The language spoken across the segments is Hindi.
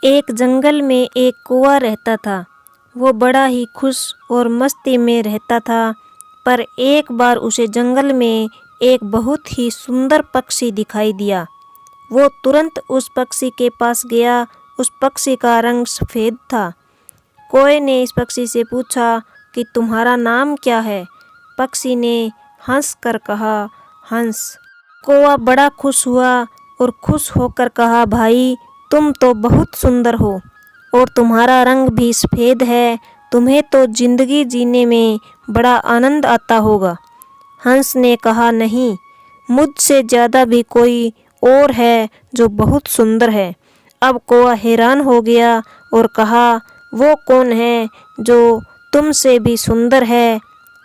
एक जंगल में एक कौवा रहता था। वो बड़ा ही खुश और मस्ती में रहता था। पर एक बार उसे जंगल में एक बहुत ही सुंदर पक्षी दिखाई दिया। वो तुरंत उस पक्षी के पास गया। उस पक्षी का रंग सफ़ेद था। कौवे ने इस पक्षी से पूछा कि तुम्हारा नाम क्या है? पक्षी ने हंस कर कहा, हंस। कौवा बड़ा खुश हुआ और खुश होकर कहा, भाई तुम तो बहुत सुंदर हो और तुम्हारा रंग भी सफ़ेद है। तुम्हें तो ज़िंदगी जीने में बड़ा आनंद आता होगा। हंस ने कहा, नहीं, मुझसे ज़्यादा भी कोई और है जो बहुत सुंदर है। अब कौवा हैरान हो गया और कहा, वो कौन है जो तुमसे भी सुंदर है?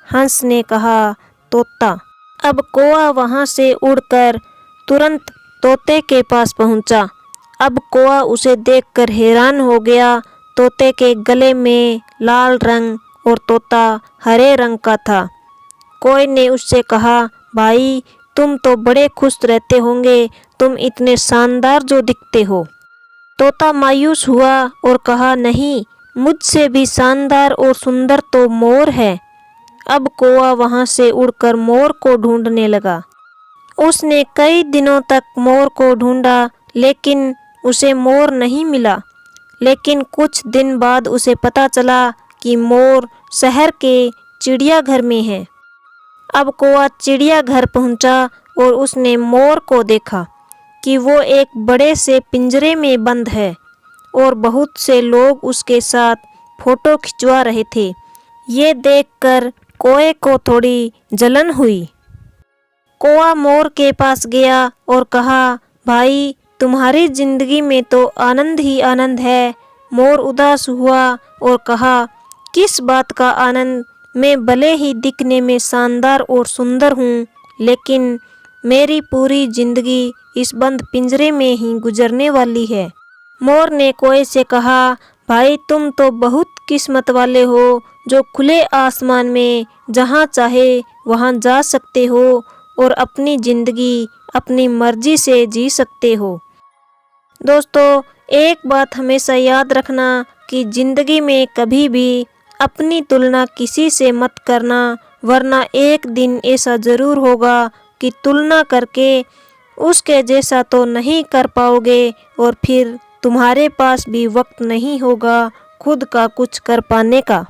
हंस ने कहा, तोता। अब कौवा वहाँ से उड़कर तुरंत तोते के पास पहुँचा। अब कौवा उसे देखकर हैरान हो गया। तोते के गले में लाल रंग और तोता हरे रंग का था। कौवे ने उससे कहा, भाई तुम तो बड़े खुश रहते होंगे, तुम इतने शानदार जो दिखते हो। तोता मायूस हुआ और कहा, नहीं, मुझसे भी शानदार और सुंदर तो मोर है। अब कौवा वहाँ से उड़कर मोर को ढूंढने लगा। उसने कई दिनों तक मोर को ढूंढा, लेकिन उसे मोर नहीं मिला। लेकिन कुछ दिन बाद उसे पता चला कि मोर शहर के चिड़ियाघर में है। अब कौवा चिड़ियाघर पहुंचा और उसने मोर को देखा कि वो एक बड़े से पिंजरे में बंद है और बहुत से लोग उसके साथ फोटो खिंचवा रहे थे। ये देखकर कौवे को थोड़ी जलन हुई। कौवा मोर के पास गया और कहा, भाई तुम्हारी जिंदगी में तो आनंद ही आनंद है। मोर उदास हुआ और कहा, किस बात का आनंद? मैं भले ही दिखने में शानदार और सुंदर हूँ, लेकिन मेरी पूरी जिंदगी इस बंद पिंजरे में ही गुजरने वाली है। मोर ने कौवे से कहा, भाई तुम तो बहुत किस्मत वाले हो जो खुले आसमान में जहाँ चाहे वहाँ जा सकते हो और अपनी ज़िंदगी अपनी मर्जी से जी सकते हो। दोस्तों, एक बात हमेशा याद रखना कि ज़िंदगी में कभी भी अपनी तुलना किसी से मत करना, वरना एक दिन ऐसा ज़रूर होगा कि तुलना करके उसके जैसा तो नहीं कर पाओगे और फिर तुम्हारे पास भी वक्त नहीं होगा खुद का कुछ कर पाने का।